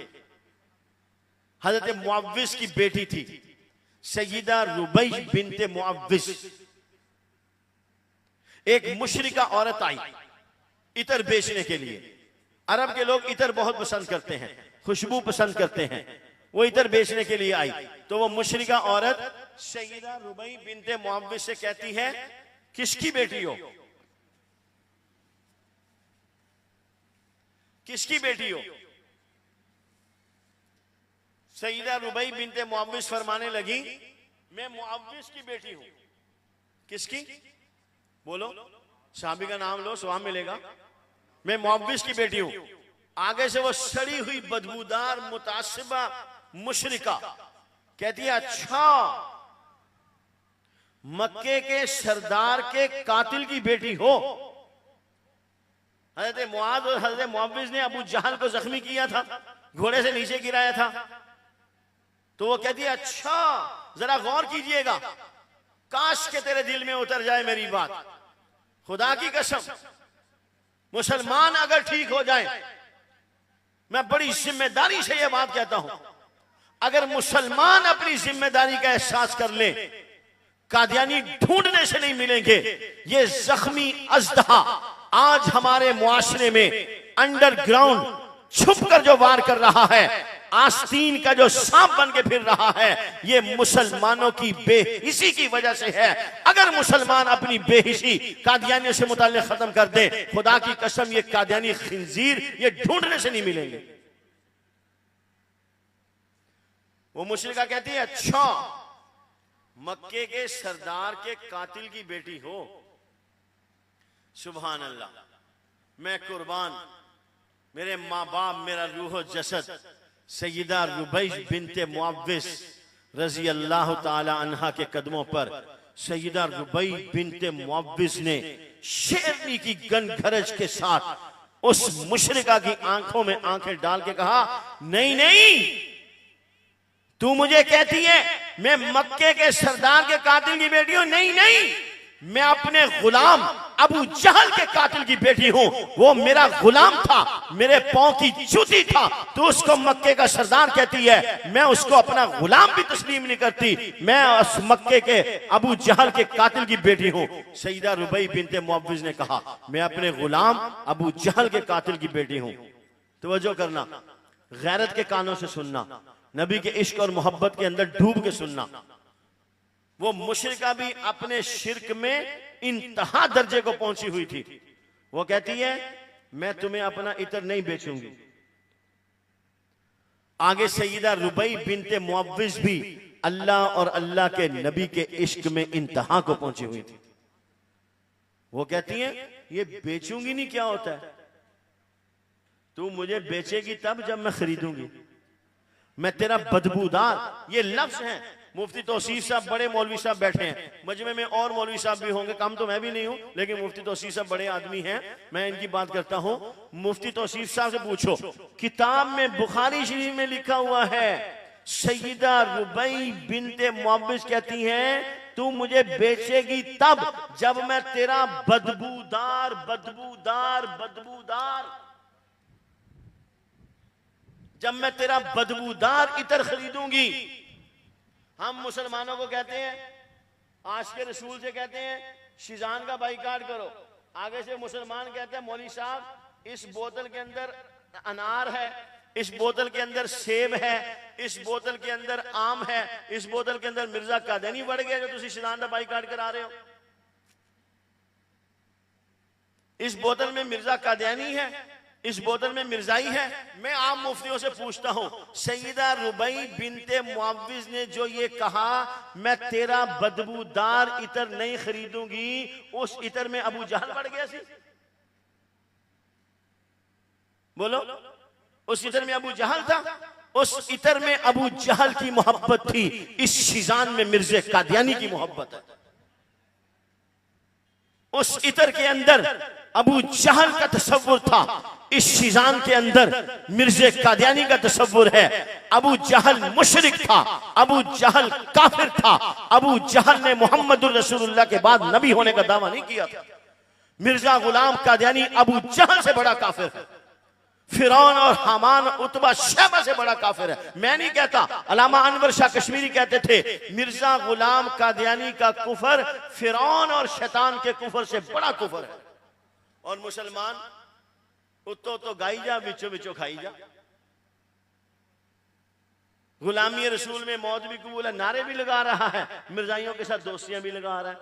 हजरत मुअव्विस की बेटी थी सय्यदा रुबई बिनते मुअव्विस। एक मुशरिका औरत आई इतर बेचने के लिए। अरब के लोग इतर बहुत पसंद करते हैं, खुशबू पसंद करते हैं। वो इतर बेचने के लिए आई तो वो मुशरिका औरत सय्यदा रुबई बिनते मुअव्विस से कहती है, किसकी बेटी हो, किसकी बेटी हो। सय्यदा रुबई बिनते मुअव्विस फरमाने लगी, मैं मुअव्विस की बेटी हूं। किसकी बोलो, साहबी का नाम लो, स्वाब मिलेगा। मैं मुअव्विस की बेटी हूं। आगे से वो सड़ी हुई बदबूदार मुतासिबा मुशरिका कहती है, अच्छा मक्के के सरदार के कातिल की बेटी हो। हजरत मुआज और हजरत मुअव्विस ने अबू जहल को जख्मी किया था, घोड़े से नीचे गिराया था। तो वो कहती है, अच्छा जरा गौर कीजिएगा, काश के तेरे दिल में उतर जाए मेरी बात। खुदा की कसम मुसलमान अगर ठीक हो जाए, मैं बड़ी जिम्मेदारी से यह बात कहता हूं, अगर मुसलमान अपनी जिम्मेदारी का एहसास कर ले, कादियानी ढूंढने से नहीं मिलेंगे। ये जख्मी अजदहा आज हमारे मुआशरे में अंडरग्राउंड छुप कर जो वार कर रहा है, आस्तीन का जो सांप बन के फिर रहा है, ये मुसलमानों की बेहिसी की वजह से है। अगर मुसलमान अपनी बेहिसी कादियानियों से मुताल्लिक खत्म कर दे, खुदा की कसम ये कादियानी खिंजीर ये ढूंढने से नहीं मिलेंगे। वो मुशरिका कहती है, अच्छा मक्के के सरदार के कातिल की बेटी हो। सुभान अल्लाह, मैं कुर्बान, मेरे माँ बाप, मेरा रूह जसद सय्यदा रुबई बिनते मुअव्विस रजी अल्लाह ताला अन्हा के कदमों पर सय्यदा रुबई बिनते मुअव्विस ने शेरनी की गनगरज के साथ उस मुशरिका की आंखों में आंखें डाल के कहा, नहीं नहीं, तू मुझे कहती है मैं मक्के के सरदार के कातिल की बेटी हूं। नहीं नहीं, मैं अपने गुलाम अबू जहल के कातिल की बेटी हूं। वो मेरा गुलाम था, मेरे पांव की जूती था, तो उसको मक्के का सरदार कहती है। मैं उसको अपना गुलाम भी तस्लीम नहीं करती, मैं उस मक्के के अबू जहल के कातिल की बेटी हूं। सय्यदा रुबई बिनते मुअव्विस ने कहा, मैं अपने गुलाम अबू जहल के कातिल की बेटी हूं। तवज्जो करना, गैरत के कानों से सुनना, नबी के इश्क और मोहब्बत के अंदर डूब के सुनना। वो मुशरिका भी अपने शिर्क में इंतहा दर्जे को पहुंची हुई थी। वो कहती है, मैं तुम्हें अपना इतर नहीं बेचूंगी। आगे सय्यदा रुबई बिनते मुअव्विस भी अल्लाह और अल्लाह के नबी के इश्क में इंतहा को पहुंची हुई थी। वो कहती है, ये बेचूंगी नहीं क्या होता है, तू मुझे बेचेगी तब जब मैं खरीदूंगी। मैं तेरा बदबूदार, ये लफ्ज है। मुफ्ती तौसीफ साहब बड़े मौलवी साहब बैठे हैं, मजमे में और मौलवी साहब भी होंगे, कम तो मैं भी नहीं हूं, लेकिन मुफ्ती तौसीफ साहब बड़े आदमी हैं, मैं इनकी बात करता हूं। मुफ्ती तौसीफ साहब से पूछो, किताब में बुखारी शरीफ में लिखा हुआ है, सय्यदा रुबई बिनते मुअव्विस कहती हैं, तू मुझे बेचेगी तब जब मैं तेरा बदबूदार बदबूदार बदबूदार जब मैं तेरा बदबूदार इतर खरीदूंगी। हम मुसलमानों को कहते हैं, आशिक़े रसूल से कहते हैं, शिजान का बाइकाट करो। आगे से मुसलमान कहते हैं, मौलवी साहब इस बोतल के अंदर अनार है, इस बोतल के अंदर सेब है, इस बोतल के अंदर आम है, इस बोतल के अंदर मिर्जा कादियानी बढ़ गया जो तुम शिजान का बाइकाट करा रहे हो। इस बोतल में मिर्जा कादियानी है, इस बोतल में मिर्जाई है। मैं आम मुफ्तियों से पूछता हूं, सैयदा रुबई बिनते मुअव्विज ने जो ये कहा, मैं तेरा बदबूदार इतर नहीं खरीदूंगी, उस इतर में अबू जहल पड़ गया सी? बोलो, उस इतर में अबू जहल था? उस इतर में अबू जहल की मोहब्बत थी, इस शीजान में मिर्जे कादियानी की मोहब्बत है। उस इतर के अंदर अबू जहल का तसव्वुर था, इस शीजान के अंदर मिर्जे कादियानी का तसव्वुर है। अबू जहल मुशरिक था, अबू जहल काफिर था, अबू जहल ने मोहम्मदुर रसूलुल्लाह के बाद नबी होने का दावा नहीं किया था। मिर्जा गुलाम कादियानी अबू जहल से बड़ा काफिर है, फिरौन और हामान उतबा शैबा से बड़ा काफिर है। मैं नहीं कहता, अल्लामा अनवर शाह कश्मीरी कहते थे मिर्जा गुलाम कादियानी का कुफर फिरौन और शैतान के कुफर से बड़ा कुफर है। और मुसलमान उतो तो गाई जा, बिचो बिचो खाई जा। गुलामी रसूल में मौत भी कबूल है, नारे भी लगा रहा है, मिर्जाइयों के साथ दोस्तियां भी लगा रहा है,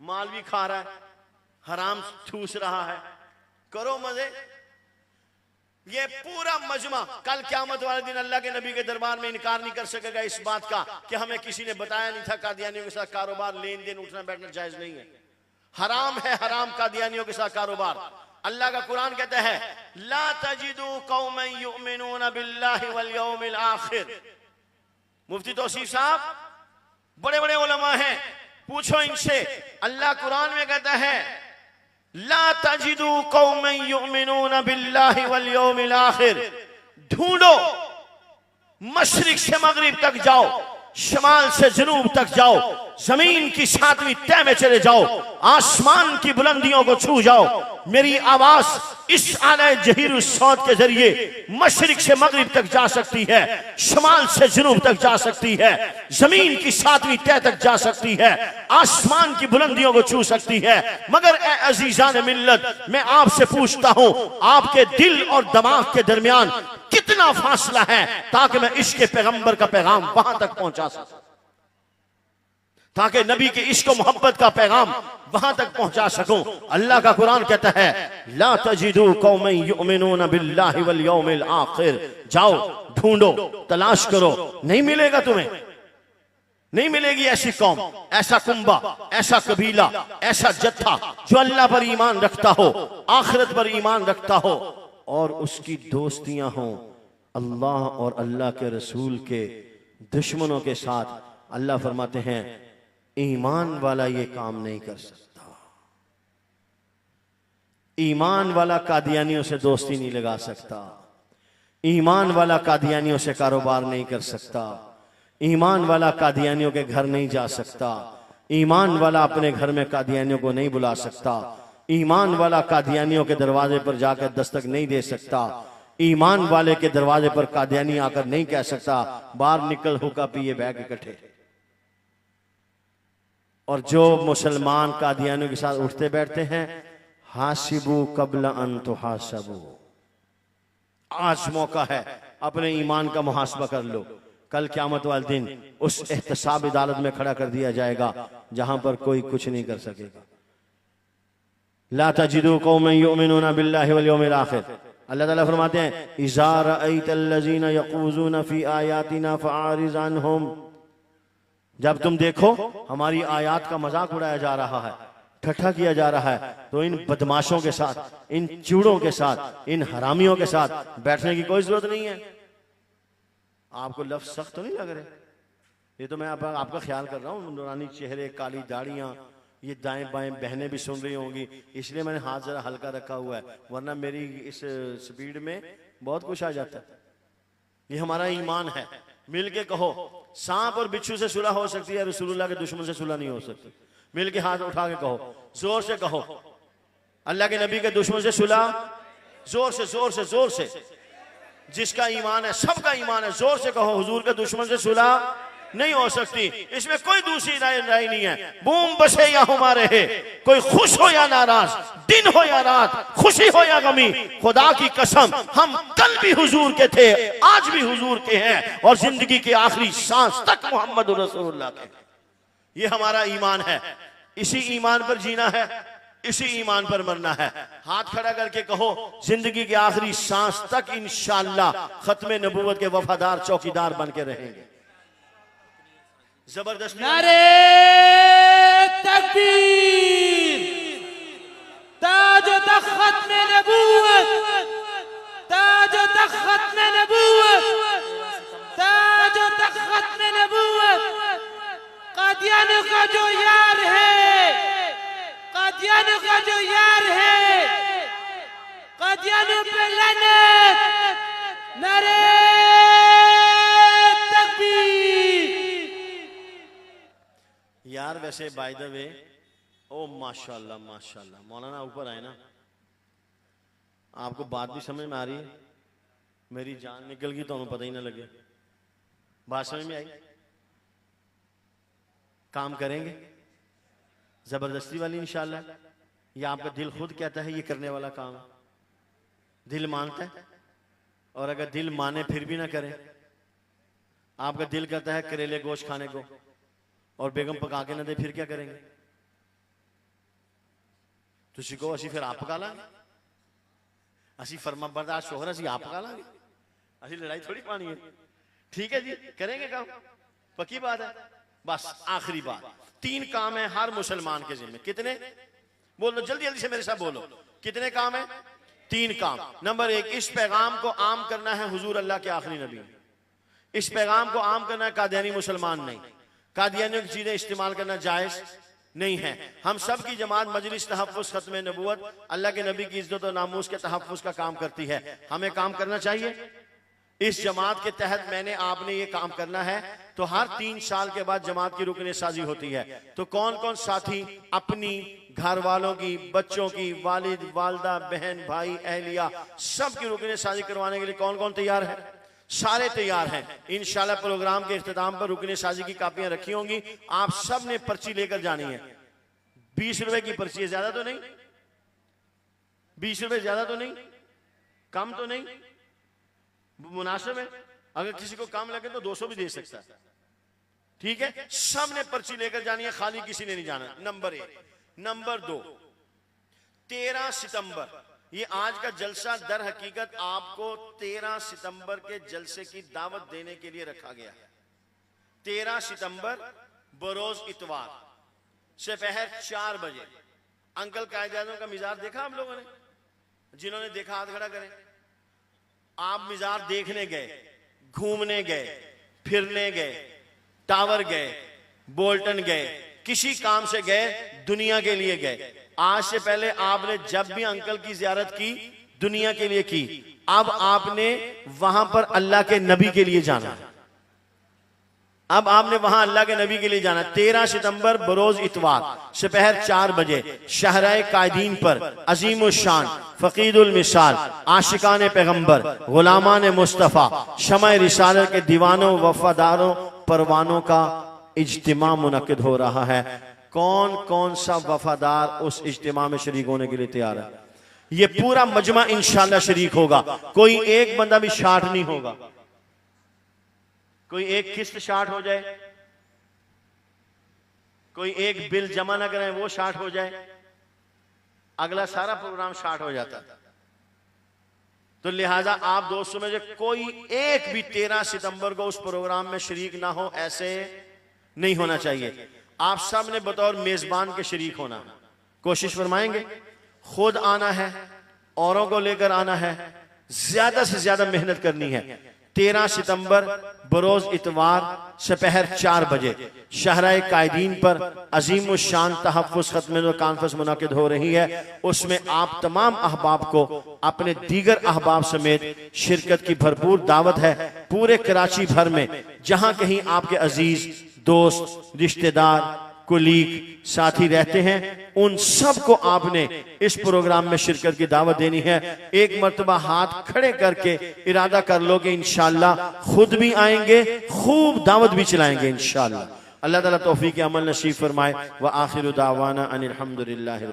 माल भी खा रहा है, हराम ठूस रहा है। करो मजे। ये पूरा मजमा कल क़यामत वाले दिन अल्लाह के नबी के दरबार में इनकार नहीं कर सकेगा इस बात का कि हमें किसी ने बताया नहीं था कादियानियों के साथ कारोबार, लेन देन, उठना बैठना जायज नहीं है, हराम है, हराम कादियानियों के साथ कारोबार। अल्लाह का कुरान कहता है, ला तजिदू कौमन युमिनून बिल्लाहि वल यौमिल आखिर। मुफ्ती तौसीफ साहब बड़े बड़े उलमा हैं, पूछो इनसे। अल्लाह कुरान में कहता है, ला तजिदू कौमन युमिनून बिल्लाहि वल यौमिल आखिर। ढूंढो, मशरिक से मगरिब तक जाओ, शमाल से जनूब तक जाओ, जमीन की 7वीं तह में चले जाओ, आसमान की बुलंदियों को छू जाओ। मेरी आवाज इस आला जहीरुस सौत के जरिए मशरिक से मगरिब तक जा सकती है, शमाल से जनूब तक जा सकती है, जमीन की 7वीं तह तक जा सकती है, आसमान की बुलंदियों को छू सकती है। मगर ए अजीजान मिल्लत, मैं आपसे पूछता हूं, आपके दिल और दिमाग के दरमियान कितना फासला है ताकि मैं इश्क पैगंबर का पैगाम वहां तक पहुंचा सकूं, ताकि नबी के इश्क और मोहब्बत का पैगाम वहां तक पहुंचा सकूं। अल्लाह का कुरान कहता है, ला तजिदू कौमन युमिनून बिल्लाहि वल यौमिल आखिर। जाओ, ढूंढो, तलाश करो, नहीं मिलेगा तुम्हें, नहीं मिलेगी ऐसी कौम, ऐसा कुंबा, ऐसा कबीला, ऐसा जत्था जो अल्लाह पर ईमान रखता हो, आखिरत पर ईमान रखता हो और उसकी दोस्तियां हों अल्लाह और अल्लाह के रसूल के दुश्मनों के साथ। अल्लाह फरमाते हैं, ईमान वाला ये काम नहीं कर सकता। ईमान वाला कादियानियों से दोस्ती नहीं लगा सकता, ईमान वाला कादियानियों से कारोबार नहीं कर सकता, ईमान वाला कादियानियों के घर नहीं जा सकता, ईमान वाला अपने घर में कादियानियों को नहीं बुला सकता, ईमान वाला कादियानियों के दरवाजे पर जाकर दस्तक नहीं दे सकता, ईमान वाले के दरवाजे पर कादियानी आकर नहीं कह सकता, बाहर निकल हुक्का पिए बैग इकट्ठे। और जो मुसलमान कादियानियों के साथ उठते बैठते हैं, हासिबू कबला अन तुहासबू। आज मौका है, अपने ईमान का मुहासबा कर लो। कल क़यामत वाले दिन उस एहतसाब अदालत में खड़ा कर दिया जाएगा जहां पर कोई कुछ नहीं कर सकेगा। ला तजिदू कौमन युमिनूना बिल्लाहि वल यौमिल आखिर। अल्लाह ताला फरमाते हैं, इज़ा रअयतल लज़ीना यक़ूज़ूना फ़ी आयातिना फ़अरिज़ अन्हुम। जब तुम देखो हमारी आयात का मजाक उड़ाया जा रहा है, ठट्ठा किया जा रहा है, तो इन बदमाशों के साथ, इन चूड़ों के साथ, इन हरामियों के साथ बैठने की कोई जरूरत नहीं है। आपको लफ्ज सख्त तो नहीं लग रहे? ये तो मैं आपका ख्याल कर रहा हूँ। नूरानी चेहरे, काली दाढ़ियां, ये दाएं बाएं बहनें भी सुन रही होंगी, इसलिए मैंने हाथ जरा हल्का रखा हुआ है, वरना मेरी इस स्पीड में बहुत कुछ आ जाता है। ये हमारा ईमान है। मिल के कहो, सांप और बिच्छू से सुलह हो सकती है, रसूलुल्लाह के दुश्मन से सुलह नहीं हो सकती। मिल के हाथ उठा के कहो, जोर से कहो, अल्लाह के नबी के दुश्मन से सुलह, जोर से जोर से जोर से। जिसका ईमान है, सबका ईमान है, जोर से कहो, हुजूर के दुश्मन से सुलह नहीं हो सकती। इसमें कोई दूसरी राय नहीं है। बूम बसे या हमारे है, कोई खुश हो या नाराज, दिन हो या रात, खुशी हो या गमी, खुदा की कसम हम कल भी हुजूर के थे, आज भी हुजूर के हैं और जिंदगी के आखिरी सांस तक मोहम्मद रसूलुल्लाह के। ये हमारा ईमान है। इसी ईमान पर जीना है, इसी ईमान पर मरना है। हाथ खड़ा करके कहो, जिंदगी के आखिरी सांस तक इंशाअल्लाह खत्मे नबूवत के वफादार चौकीदार बन के रहेंगे। जबरदस्त नारे तकबीर, ताज तक खत्मे नबूवत, ताज तक खत्मे नबूवत, ताज तक खत्मे नबूवत। कादियानियों का जो यार है, कादियानियों का जो यार है, कादियानियों पे लानत, नारे तकबीर। यार वैसे बाय द वे, ओ माशाल्लाह माशाल्लाह, मौलाना ऊपर आए ना, आपको बात भी समझ में आ रही है? मेरी जान निकल गई तो हमें पता ही ना लगे। बात समझ में आई? काम करेंगे जबरदस्ती वाली इंशाल्लाह, या आपका दिल खुद कहता है ये करने वाला काम? दिल मानता है? और अगर दिल माने फिर भी ना करे, आपका दिल कहता है करेले गोश्त खाने को और बेगम पका के ना दे, फिर क्या करेंगे? तुसी को असी फिर आप पका लांगे, असी फरमा बरदार शोहर असी आप पका लांगे, असी लड़ाई थोड़ी पानी है। ठीक है जी, करेंगे काम, पक्की बात है। बस आखिरी बात, 3 काम है हर मुसलमान के जिम्मे। कितने? बोलो जल्दी जल्दी से मेरे साथ बोलो, कितने काम है? 3 काम। नंबर 1, इस पैगाम को आम करना है हुजूर अल्लाह के आखिरी नबी। इस पैगाम को आम करना है, कादियानी मुसलमान नहीं। कादियानियों की चीजें इस्तेमाल करना जायज नहीं है। हम सब की जमात मजलिस तहफ़्फ़ुज़ खत्म नबूवत अल्लाह के नबी की इज्जत और नामूस के तहफ़्फ़ुज़ का काम करती है। हमें काम करना चाहिए। इस जमात के तहत मैंने आपने ये काम करना है, तो हर 3 साल के बाद जमात की रुकने साजी होती है। तो कौन कौन साथी अपनी घर वालों की, बच्चों की, वालिद वालदा, बहन भाई, अहलिया, सब की रुकने साजी करवाने के लिए कौन कौन तैयार है? सारे तैयार हैं। इंशाल्लाह प्रोग्राम के इख्तिताम पर रुकने साजी की कापियां रखी होंगी, आप सब ने पर्ची लेकर जानी है। 20 रुपए की पर्ची है, ज्यादा तो नहीं? 20 रुपए ज्यादा तो नहीं, कम तो नहीं, मुनासिब है। अगर किसी को कम लगे तो 200 भी दे सकता है। ठीक है, सब ने पर्ची लेकर जानी है, खाली किसी ने नहीं जाना। नंबर 1। नंबर 2, 13 सितंबर, ये आज का जलसा दर हकीकत आपको 13 सितंबर के जलसे की दावत देने के लिए रखा गया है। 13 सितंबर बरोज इतवार, दोपहर 4 बजे। अंकल कायदादों का मिजाज देखा आप लोगों ने? जिन्होंने देखा हाथ खड़ा करें। आप मिजाज देखने गए, घूमने गए, फिरने गए, टावर गए, बोल्टन गए, किसी काम से गए, दुनिया के लिए गए। आज से पहले आपने जब भी अंकल की जियारत की, दुनिया के लिए की। अब आपने वहां पर अल्लाह के नबी के लिए जाना। अब आपने वहां अल्लाह के नबी के लिए जाना। 13 सितंबर बरोज इतवार, दोपहर 4 बजे, शहराए कायदीन पर अजीम शान फकीदुल मिसाल आशिकान पैगंबर गुलामान मुस्तफ़ा शमाए रिसालत के दीवानों वफादारों परवानों का इज्तिमा मुनक्किद हो रहा है। कौन कौन सा वफादार उस इज्तिमा में शरीक होने के लिए तैयार है? ये पूरा मजमा इंशाल्लाह शरीक होगा। कोई एक बंदा भी शार्ट नहीं होगा। कोई एक किस्त शार्ट हो जाए, कोई एक बिल जमा ना करें वो शार्ट हो जाए, अगला सारा प्रोग्राम शार्ट हो जाता। तो लिहाजा आप दोस्तों में से कोई एक भी 13 सितंबर को उस प्रोग्राम में शरीक ना हो, ऐसे नहीं होना चाहिए। आप सब ने बतौर मेजबान के शरीक होना। कोशिश फरमाएंगे, खुद आना है, औरों को लेकर आना है, ज्यादा से ज्यादा मेहनत करनी है। 13 सितंबर बरोज इतवार, दोपहर 4 बजे, शहराए कायदीन पर अजीम शान तहफ़्फ़ुज़ खत्म कॉन्फ्रेंस मुनाकिद हो रही है। उसमें आप तमाम अहबाब को अपने दीगर अहबाब समेत शिरकत की भरपूर दावत है। पूरे कराची भर में जहां कहीं आपके अजीज दोस्त रिश्तेदार कुलीग साथी रहते हैं, उन सब को आपने इस प्रोग्राम में शिरकत की दावत देनी है। एक मर्तबा हाथ खड़े करके इरादा कर लो कि इंशाअल्लाह खुद भी आएंगे, खूब दावत भी चलाएंगे इंशाअल्लाह। अल्लाह ताला तौफीक अमल नसीब फरमाए। व आखिरु दावाना अनिल हम्दुलिल्लाहि।